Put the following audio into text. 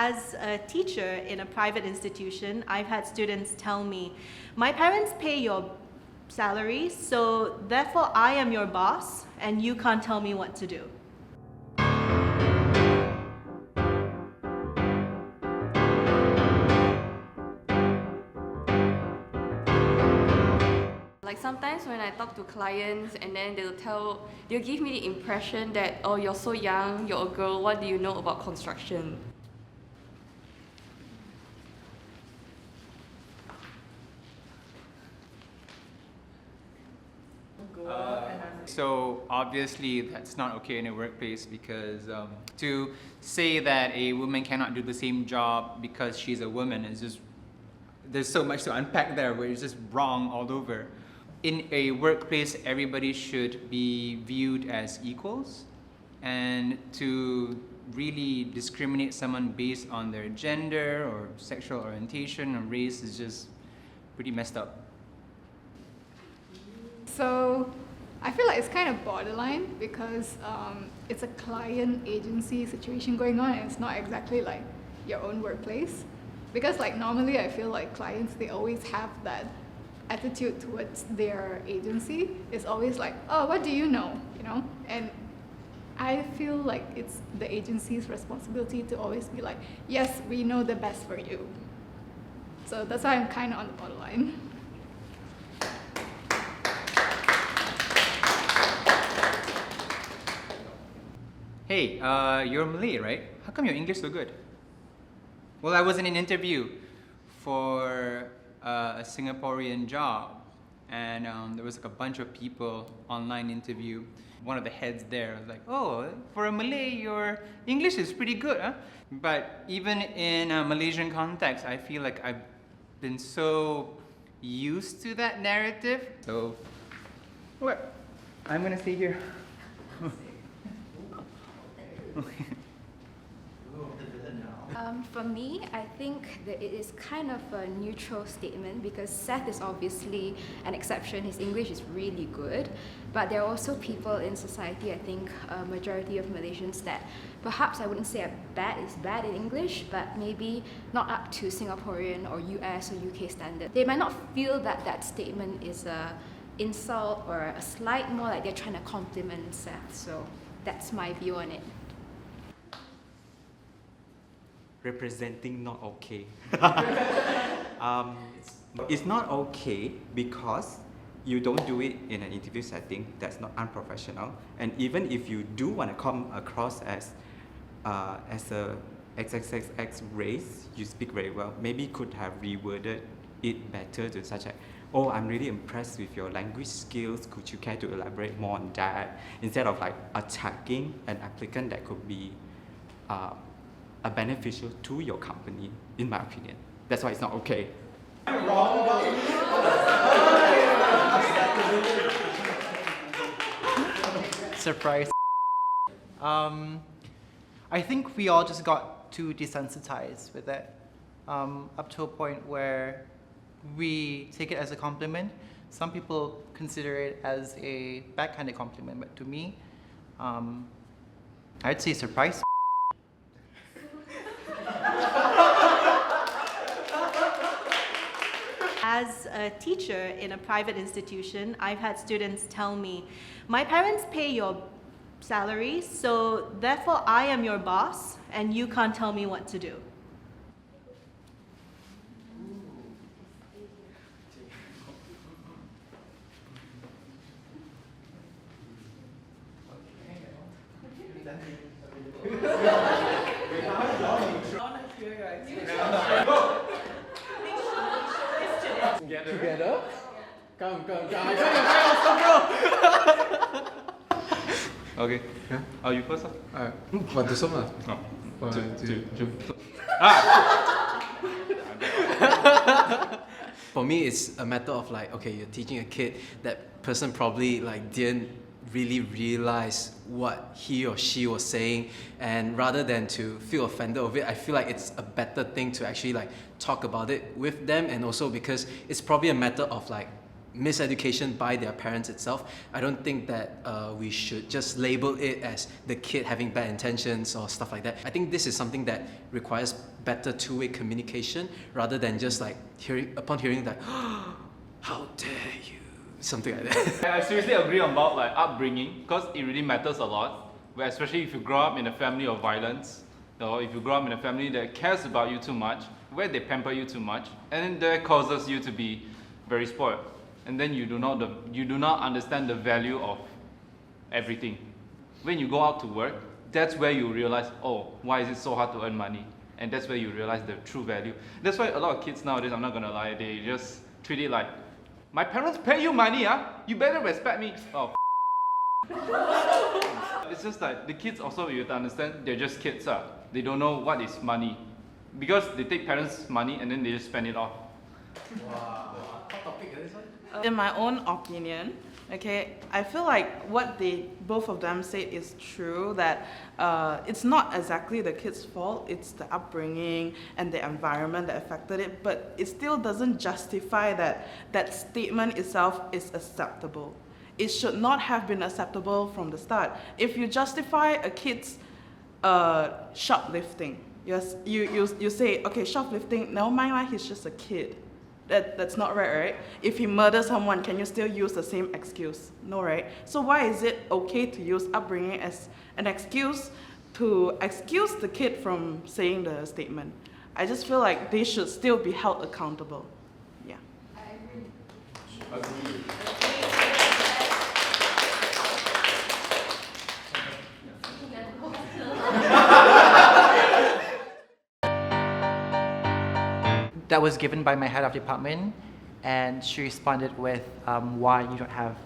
As a teacher in a private institution, I've had students tell me, my parents pay your salary, so therefore I am your boss and you can't tell me what to do. Like sometimes when I talk to clients and then they'll give me the impression that, oh, you're so young, you're a girl, what do you know about construction? So obviously that's not okay in a workplace because to say that a woman cannot do the same job because she's a woman is just, there's so much to unpack there where it's just wrong all over. In a workplace, everybody should be viewed as equals, and to really discriminate someone based on their gender or sexual orientation or race is just pretty messed up. So I feel like it's kind of borderline because it's a client agency situation going on and it's not exactly like your own workplace. Because like normally I feel like clients, they always have that attitude towards their agency. It's always like, oh, what do you know? You know? And I feel like it's the agency's responsibility to always be like, yes, we know the best for you. So that's why I'm kind of on the borderline. Hey, you're Malay, right? How come your English so good? Well, I was in an interview for a Singaporean job, and there was like a bunch of people online interview. One of the heads there was like, oh, for a Malay, your English is pretty good, huh? But even in a Malaysian context, I feel like I've been so used to that narrative. So, what? I'm gonna stay here. For me, I think that it is kind of a neutral statement because Seth is obviously an exception. His English is really good, but there are also people in society, I think a majority of Malaysians, that perhaps I wouldn't say are bad in English, but maybe not up to Singaporean or US or UK standard. They might not feel that that statement is a insult or a slight, more like they're trying to compliment Seth. So that's my view on it. Representing not okay. It's not okay because you don't do it in an interview setting. That's not unprofessional. And even if you do want to come across as a XXX race, you speak very well. Maybe could have reworded it better to such a, oh, I'm really impressed with your language skills. Could you care to elaborate more on that? Instead of like attacking an applicant that could be a beneficial to your company, in my opinion. That's why it's not okay. I'm wrong about Surprise. I think we all just got too desensitized with it, up to a point where we take it as a compliment. Some people consider it as a backhanded compliment, but to me, I'd say surprise. As a teacher in a private institution, I've had students tell me, my parents pay your salary, so therefore I am your boss and you can't tell me what to do. Together? Come. I got your bro. Okay. Yeah. Oh, you first? Bantu semua. No. 1, 2, 3. For me, it's a matter of like, okay, you're teaching a kid, that person probably like didn't really realize what he or she was saying, and rather than to feel offended of it, I feel like it's a better thing to actually like talk about it with them, and also because it's probably a matter of like miseducation by their parents itself. I don't think that we should just label it as the kid having bad intentions or stuff like that. I think this is something that requires better two-way communication rather than just like upon hearing that, oh, how dare you, something like that. I seriously agree about like upbringing, because it really matters a lot, where especially if you grow up in a family of violence, or if you grow up in a family that cares about you too much, where they pamper you too much, and then that causes you to be very spoiled. And then you do not understand the value of everything. When you go out to work, that's where you realize, oh, why is it so hard to earn money? And that's where you realize the true value. That's why a lot of kids nowadays, I'm not gonna lie, they just treat it like, my parents pay you money, you better respect me. Oh, it's just like, the kids also, you have to understand, they're just kids. They don't know what is money. Because they take parents' money and then they just spend it off. Wow. Hot topic, this one? In my own opinion, okay, I feel like what both of them said is true, that it's not exactly the kid's fault, it's the upbringing and the environment that affected it, but it still doesn't justify that statement itself is acceptable. It should not have been acceptable from the start. If you justify a kid's shoplifting, yes, you say, okay, shoplifting, never mind, like, he's just a kid. That's not right? If he murders someone, can you still use the same excuse? No, right? So why is it okay to use upbringing as an excuse to excuse the kid from saying the statement? I just feel like they should still be held accountable. Yeah. I agree. That was given by my head of department, and she responded with why you don't have